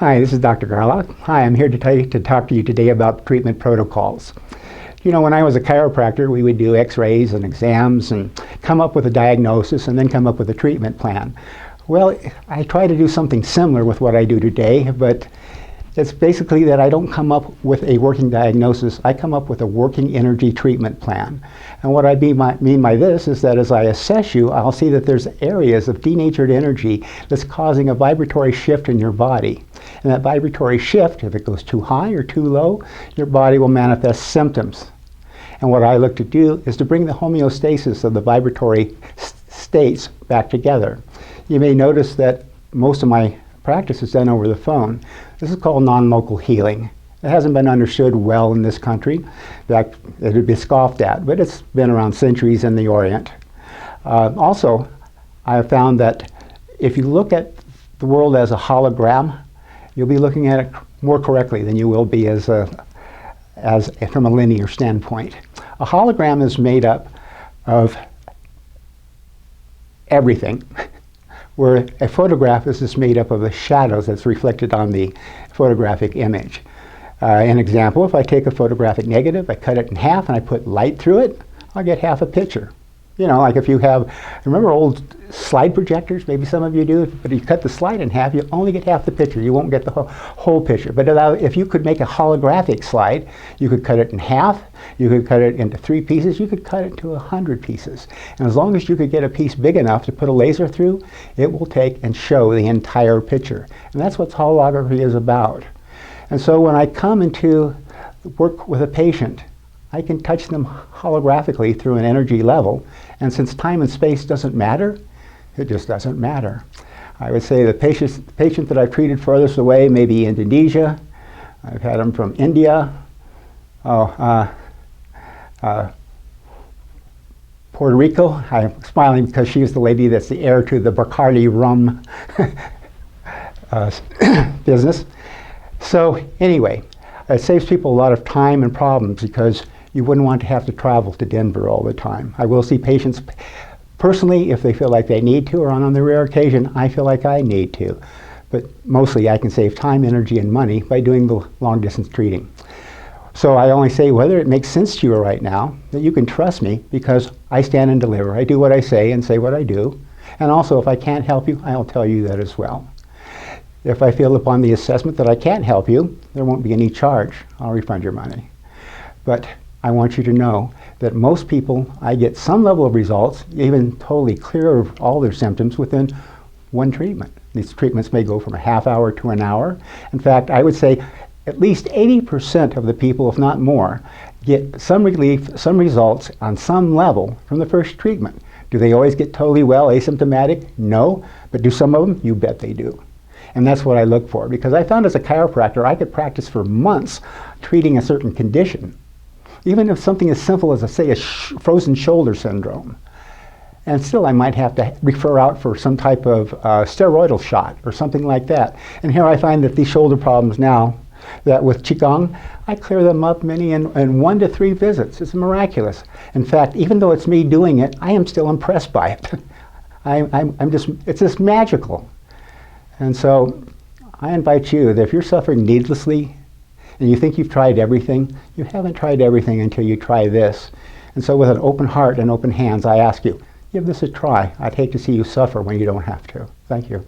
Hi, this is Dr. Garlock. Hi, I'm here to talk to you today about treatment protocols. You know, when I was a chiropractor, we would do x-rays and exams and come up with a diagnosis and then come up with a treatment plan. Well, I try to do something similar with what I do today, but it's basically that I don't come up with a working diagnosis, I come up with a working energy treatment plan. And what I mean by this is that as I assess you, I'll see that there's areas of denatured energy that's causing a vibratory shift in your body. And that vibratory shift, if it goes too high or too low, your body will manifest symptoms. And what I look to do is to bring the homeostasis of the vibratory states back together. You may notice that most of my practice is done over the phone. This is called non-local healing. It hasn't been understood well in this country. In fact, it would be scoffed at, but it's been around centuries in the Orient. Also, I have found that if you look at the world as a hologram, you'll be looking at it more correctly than you will be from a linear standpoint. A hologram is made up of everything, where a photograph is just made up of the shadows that's reflected on the photographic image. An example, if I take a photographic negative, I cut it in half and I put light through it, I'll get half a picture. You know, like if you have, remember old slide projectors? Maybe some of you do, but you cut the slide in half, you only get half the picture. You won't get the whole picture. But if you could make a holographic slide, you could cut it in half, you could cut it into 3 pieces, you could cut it into 100 pieces. And as long as you could get a piece big enough to put a laser through, it will take and show the entire picture. And that's what holography is about. And so when I come into work with a patient, I can touch them holographically through an energy level, and since time and space doesn't matter, it just doesn't matter. I would say the patient that I've treated furthest away may be Indonesia. I've had them from India, Puerto Rico. I'm smiling because she's the lady that's the heir to the Bacardi rum business. So anyway, it saves people a lot of time and problems because you wouldn't want to have to travel to Denver all the time. I will see patients personally if they feel like they need to, or on the rare occasion I feel like I need to. But mostly I can save time, energy, and money by doing the long distance treating. So I only say whether it makes sense to you right now that you can trust me because I stand and deliver. I do what I say and say what I do. And also if I can't help you, I'll tell you that as well. If I feel upon the assessment that I can't help you, there won't be any charge. I'll refund your money. But I want you to know that most people, I get some level of results, even totally clear of all their symptoms within one treatment. These treatments may go from a half hour to an hour. In fact, I would say at least 80% of the people, if not more, get some relief, some results on some level from the first treatment. Do they always get totally well, asymptomatic? No. But do some of them? You bet they do. And that's what I look for, because I found as a chiropractor I could practice for months treating a certain condition, even if something as simple as, say, a frozen shoulder syndrome. And still I might have to refer out for some type of steroidal shot or something like that. And here I find that these shoulder problems now, that with Qigong, I clear them up many in 1 to 3 visits. It's miraculous. In fact, even though it's me doing it, I am still impressed by it. It's just magical. And so I invite you that if you're suffering needlessly and you think you've tried everything, you haven't tried everything until you try this. And so with an open heart and open hands, I ask you, give this a try. I'd hate to see you suffer when you don't have to. Thank you.